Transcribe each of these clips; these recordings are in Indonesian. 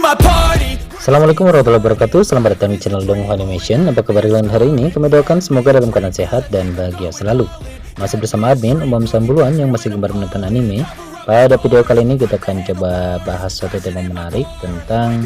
Assalamualaikum warahmatullahi wabarakatuh. Selamat datang di channel Donghu Animation. Apa kabar kalian hari ini? Kami doakan semoga dalam keadaan sehat dan bahagia selalu. Masih bersama admin Umam Sambuluan yang masih gemar menonton anime. Pada video kali ini kita akan coba bahas suatu tema menarik tentang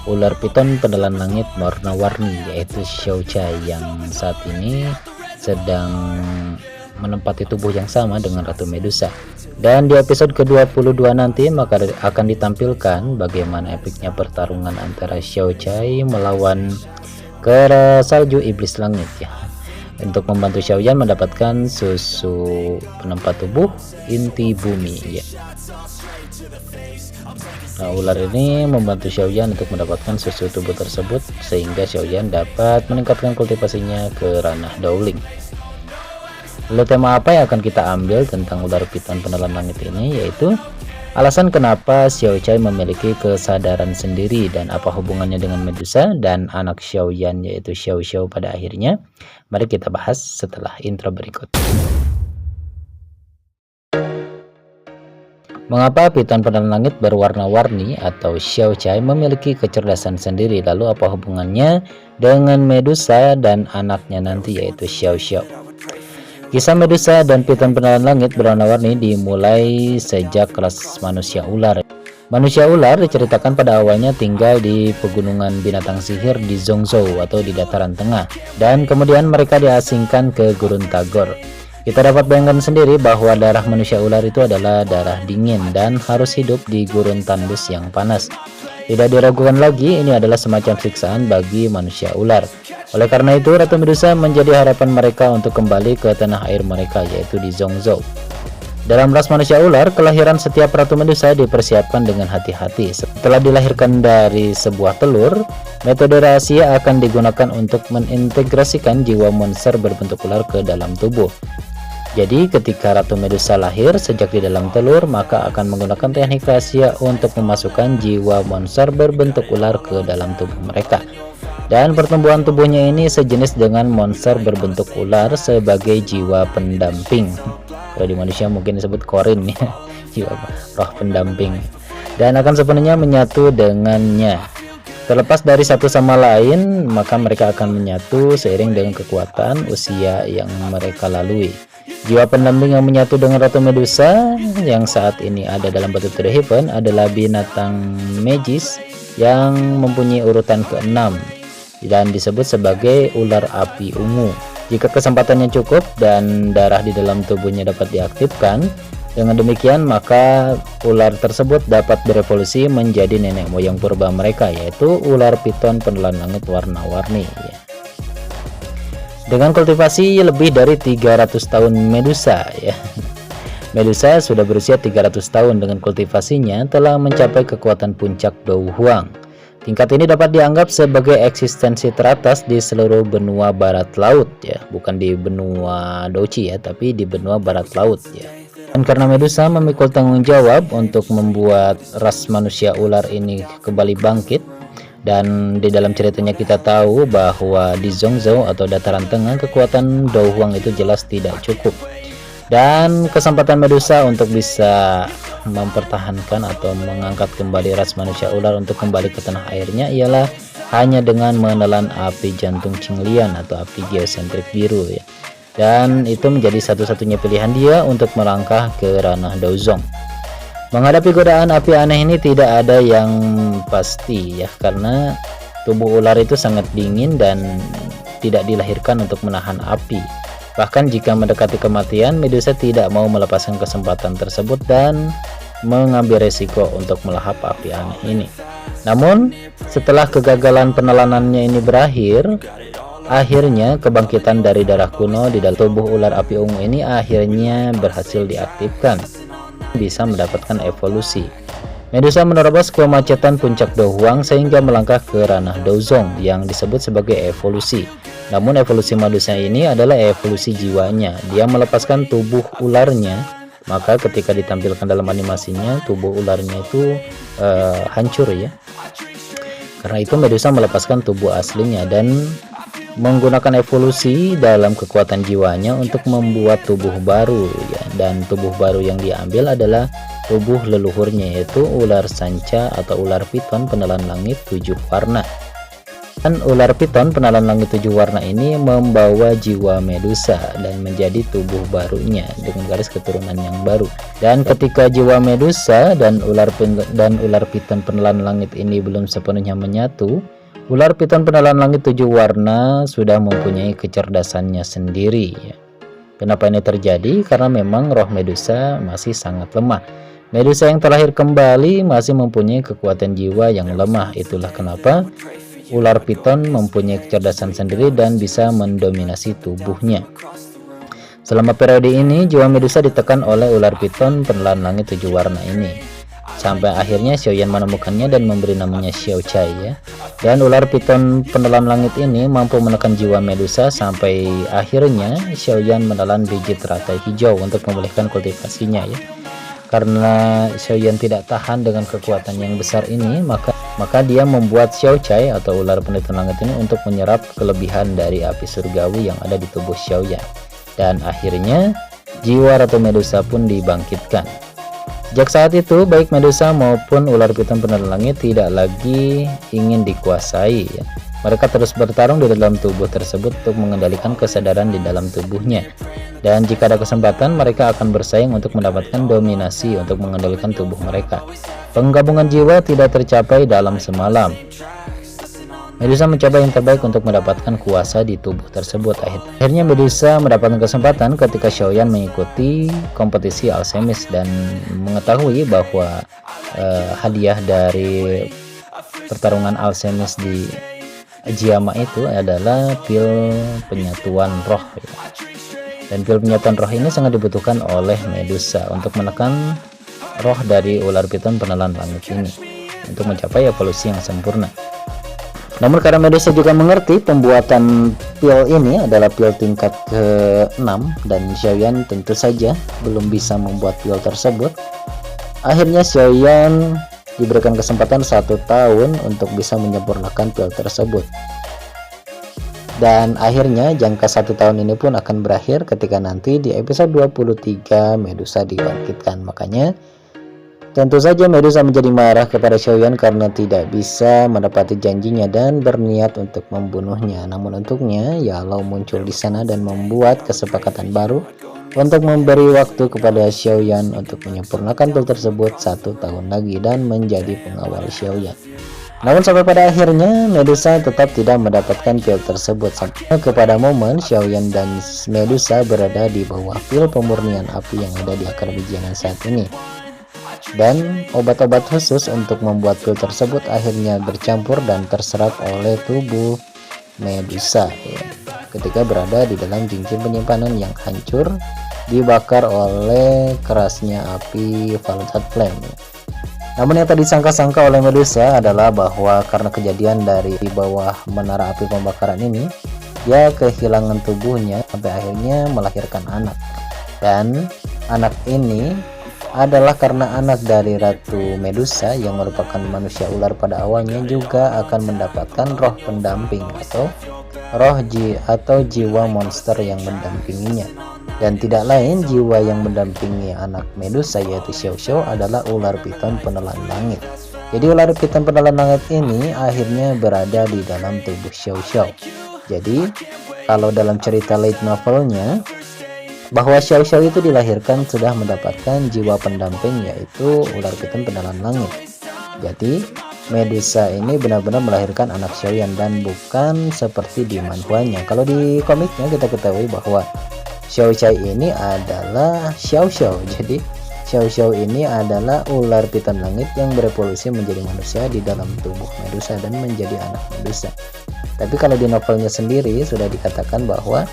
ular piton penelan langit warna-warni, yaitu Xiaochai yang saat ini sedang menempati tubuh yang sama dengan Ratu Medusa. Dan di episode ke-22 nanti maka akan ditampilkan bagaimana epiknya pertarungan antara Xiaochai melawan Kera Salju Iblis Langit ya, untuk membantu Xiaoyan mendapatkan susu penempat tubuh inti bumi ya. Nah, ular ini membantu Xiaoyan untuk mendapatkan susu tubuh tersebut sehingga Xiaoyan dapat meningkatkan kultivasinya ke ranah Daoling. Lalu tema apa yang akan kita ambil tentang ular piton penelan langit ini, yaitu alasan kenapa Xiaochai memiliki kesadaran sendiri dan apa hubungannya dengan Medusa dan anak Xiaoyan yaitu Xiao pada akhirnya. Mari kita bahas setelah intro berikut. Mengapa piton penelan langit berwarna-warni atau Xiaochai memiliki kecerdasan sendiri, lalu apa hubungannya dengan Medusa dan anaknya nanti yaitu Xiao. Kisah Medusa dan piton penelan langit berwarna-warni dimulai sejak ras manusia ular. Manusia ular diceritakan pada awalnya tinggal di pegunungan binatang sihir di Zhongzhou atau di dataran tengah, dan kemudian mereka diasingkan ke Gurun Tagor. Kita dapat bayangkan sendiri bahwa darah manusia ular itu adalah darah dingin dan harus hidup di gurun tandus yang panas. Tidak diragukan lagi, ini adalah semacam siksaan bagi manusia ular. Oleh karena itu, Ratu Medusa menjadi harapan mereka untuk kembali ke tanah air mereka, yaitu di Zhongzhou. Dalam ras manusia ular, kelahiran setiap Ratu Medusa dipersiapkan dengan hati-hati. Setelah dilahirkan dari sebuah telur, metode rahasia akan digunakan untuk mengintegrasikan jiwa monster berbentuk ular ke dalam tubuh. Jadi ketika Ratu Medusa lahir sejak di dalam telur, maka akan menggunakan teknik rahasia untuk memasukkan jiwa monster berbentuk ular ke dalam tubuh mereka. Dan pertumbuhan tubuhnya ini sejenis dengan monster berbentuk ular sebagai jiwa pendamping. Kalau di manusia mungkin disebut korin ya, jiwa roh pendamping. Dan akan sepenuhnya menyatu dengannya. Terlepas dari satu sama lain, maka mereka akan menyatu seiring dengan kekuatan usia yang mereka lalui. Jiwa pendamping yang menyatu dengan Ratu Medusa yang saat ini ada dalam batu to the heaven adalah binatang magis yang mempunyai urutan ke-6 dan disebut sebagai ular api ungu. Jika kesempatannya cukup dan darah di dalam tubuhnya dapat diaktifkan, dengan demikian maka ular tersebut dapat berevolusi menjadi nenek moyang purba mereka, yaitu ular piton penelan langit warna-warni ya. Dengan kultivasi lebih dari 300 tahun Medusa ya. Medusa sudah berusia 300 tahun dengan kultivasinya telah mencapai kekuatan puncak Dou Huang. Tingkat ini dapat dianggap sebagai eksistensi teratas di seluruh benua barat laut ya, bukan di benua Douchi ya, tapi di benua barat laut ya. Dan karena Medusa memikul tanggung jawab untuk membuat ras manusia ular ini kembali bangkit, dan di dalam ceritanya kita tahu bahwa di Zhongzhou atau dataran tengah kekuatan Dou Huang itu jelas tidak cukup. Dan kesempatan Medusa untuk bisa mempertahankan atau mengangkat kembali ras manusia ular untuk kembali ke tanah airnya ialah hanya dengan menelan api jantung Qinglian atau api geosentrik biru ya. Dan itu menjadi satu-satunya pilihan dia untuk melangkah ke ranah Daozong. Menghadapi godaan api aneh ini tidak ada yang pasti ya, karena tubuh ular itu sangat dingin dan tidak dilahirkan untuk menahan api. Bahkan jika mendekati kematian, Medusa tidak mau melepaskan kesempatan tersebut dan mengambil resiko untuk melahap api aneh ini. Namun setelah kegagalan penelanannya ini berakhir, akhirnya kebangkitan dari darah kuno di dalam tubuh ular api ungu ini akhirnya berhasil diaktifkan, bisa mendapatkan evolusi. Medusa menerobos kemacetan puncak Dou Huang sehingga melangkah ke ranah Daozong yang disebut sebagai evolusi. Namun evolusi Medusa ini adalah evolusi jiwanya. Dia melepaskan tubuh ularnya, maka ketika ditampilkan dalam animasinya tubuh ularnya itu hancur ya. Karena itu Medusa melepaskan tubuh aslinya dan menggunakan evolusi dalam kekuatan jiwanya untuk membuat tubuh baru ya. Dan tubuh baru yang diambil adalah tubuh leluhurnya, yaitu ular sanca atau ular piton penelan langit 7 warna. Dan ular piton penelan langit 7 warna ini membawa jiwa Medusa dan menjadi tubuh barunya dengan garis keturunan yang baru. Dan ketika jiwa Medusa dan ular piton penelan langit ini belum sepenuhnya menyatu, ular piton penelan langit 7 warna sudah mempunyai kecerdasannya sendiri. Kenapa ini terjadi? Karena memang roh Medusa masih sangat lemah. Medusa yang terlahir kembali masih mempunyai kekuatan jiwa yang lemah. Itulah kenapa ular piton mempunyai kecerdasan sendiri dan bisa mendominasi tubuhnya. Selama periode ini, jiwa Medusa ditekan oleh ular piton penelan langit 7 warna ini. Sampai akhirnya Xiaoyan menemukannya dan memberi namanya Xiaocai ya. Dan ular piton penelan langit ini mampu menekan jiwa Medusa sampai akhirnya Xiaoyan menelan biji teratai hijau untuk memulihkan kultivasinya ya. Karena Xiaoyan tidak tahan dengan kekuatan yang besar ini, maka dia membuat Xiaocai atau ular peneliti langit ini untuk menyerap kelebihan dari api surgawi yang ada di tubuh Xiaoyan. Dan akhirnya jiwa Ratu Medusa pun dibangkitkan. Sejak saat itu, baik Medusa maupun ular piton penelan langit tidak lagi ingin dikuasai ya. Mereka terus bertarung di dalam tubuh tersebut untuk mengendalikan kesadaran di dalam tubuhnya. Dan jika ada kesempatan, mereka akan bersaing untuk mendapatkan dominasi untuk mengendalikan tubuh mereka. Penggabungan jiwa tidak tercapai dalam semalam. Medusa mencoba yang terbaik untuk mendapatkan kuasa di tubuh tersebut. Akhirnya Medusa mendapatkan kesempatan ketika Xiaoyan mengikuti kompetisi alsemis dan mengetahui bahwa hadiah dari pertarungan alsemis di Jiama itu adalah pil penyatuan roh ya. Dan pil penyatuan roh ini sangat dibutuhkan oleh Medusa untuk menekan roh dari ular piton penelan langit ini untuk mencapai evolusi yang sempurna. Namun karena Medusa juga mengerti pembuatan pil ini adalah pil tingkat ke-6 dan Xiaoyan tentu saja belum bisa membuat pil tersebut, akhirnya Xiaoyan diberikan kesempatan 1 tahun untuk bisa menyempurnakan pil tersebut. Dan akhirnya jangka 1 tahun ini pun akan berakhir ketika nanti di episode 23 Medusa dibangkitkan. Makanya tentu saja Medusa menjadi marah kepada Xiaoyan karena tidak bisa menepati janjinya dan berniat untuk membunuhnya. Namun untuknya Yalou muncul di sana dan membuat kesepakatan baru untuk memberi waktu kepada Xiaoyan untuk menyempurnakan pil tersebut 1 tahun lagi dan menjadi pengawal Xiaoyan. Namun sampai pada akhirnya Medusa tetap tidak mendapatkan pil tersebut sampai kepada momen Xiaoyan dan Medusa berada di bawah pil pemurnian api yang ada di akar bijian saat ini. Dan obat-obat khusus untuk membuat pil tersebut akhirnya bercampur dan terserap oleh tubuh Medusa ya, ketika berada di dalam cincin penyimpanan yang hancur dibakar oleh kerasnya api Valentine Flame. Namun yang tadi disangka-sangka oleh Medusa adalah bahwa karena kejadian dari di bawah menara api pembakaran ini, dia kehilangan tubuhnya sampai akhirnya melahirkan anak. Dan anak ini adalah karena anak dari Ratu Medusa yang merupakan manusia ular pada awalnya juga akan mendapatkan roh pendamping atau jiwa monster yang mendampinginya. Dan tidak lain jiwa yang mendampingi anak Medusa yaitu Xiao Xiao adalah ular piton penelan langit. Jadi ular piton penelan langit ini akhirnya berada di dalam tubuh Xiao Xiao. Jadi kalau dalam cerita light novelnya, bahwa Xiao Xiao itu dilahirkan sudah mendapatkan jiwa pendamping yaitu ular piton penelan langit. Jadi Medusa ini benar-benar melahirkan anak Xiaoyan dan bukan seperti di manhwanya. Kalau di komiknya kita ketahui bahwa Xiaocai ini adalah Xiao Xiao. Jadi Xiao Xiao ini adalah ular piton langit yang berevolusi menjadi manusia di dalam tubuh Medusa dan menjadi anak Medusa. Tapi kalau di novelnya sendiri sudah dikatakan bahwa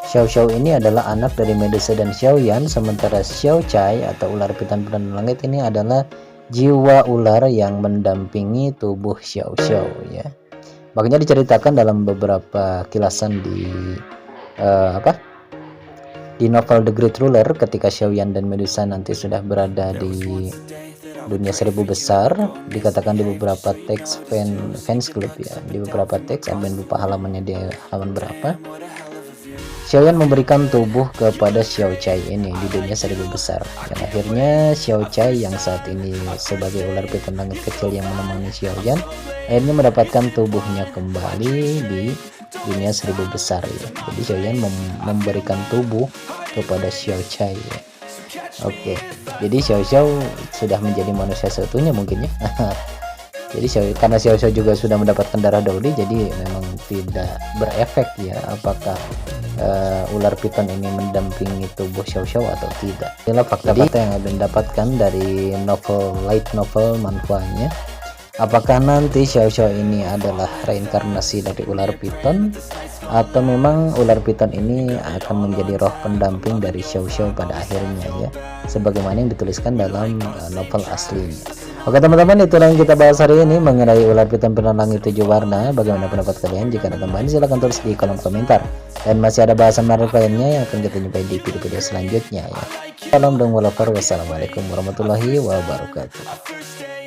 Xiao Xiao ini adalah anak dari Medusa dan Xiaoyan, sementara Xiaocai atau ular piton penelan langit ini adalah jiwa ular yang mendampingi tubuh Xiao Xiao ya. Makanya diceritakan dalam beberapa kilasan di di novel The Great Ruler ketika Xiaoyan dan Medusa nanti sudah berada di dunia 1000 besar, dikatakan di beberapa teks fans club ya, di beberapa teks, admin lupa halamannya di halaman berapa, Xiaoyan memberikan tubuh kepada Xiao Chai ini di dunia seribu besar, dan akhirnya Xiao Chai yang saat ini sebagai ular piton langit kecil yang menemani Xiaoyan akhirnya mendapatkan tubuhnya kembali di dunia seribu besar ya. Jadi Xiaoyan memberikan tubuh kepada Xiao Chai ya. Oke, jadi Xiao Xiao sudah menjadi manusia seutuhnya mungkin ya. Jadi karena Xiao Xiao juga sudah mendapatkan darah Dauli, jadi memang tidak berefek ya apakah ular piton ini mendampingi tubuh Xiao Xiao atau tidak. Inilah fakta-fakta yang ada didapatkan dari light novel manhwanya. Apakah nanti Xiao Xiao ini adalah reinkarnasi dari ular piton, atau memang ular piton ini akan menjadi roh pendamping dari Xiao Xiao pada akhirnya ya, sebagaimana yang dituliskan dalam novel aslinya. Oke teman-teman, itulah yang kita bahas hari ini mengenai ular piton langit 7 warna. Bagaimana pendapat kalian? Jika ada tambahan silahkan tulis di kolom komentar, dan masih ada bahasan menarik lainnya yang akan kita jumpai di video-video selanjutnya ya. Salam dan wassalamualaikum warahmatullahi wabarakatuh.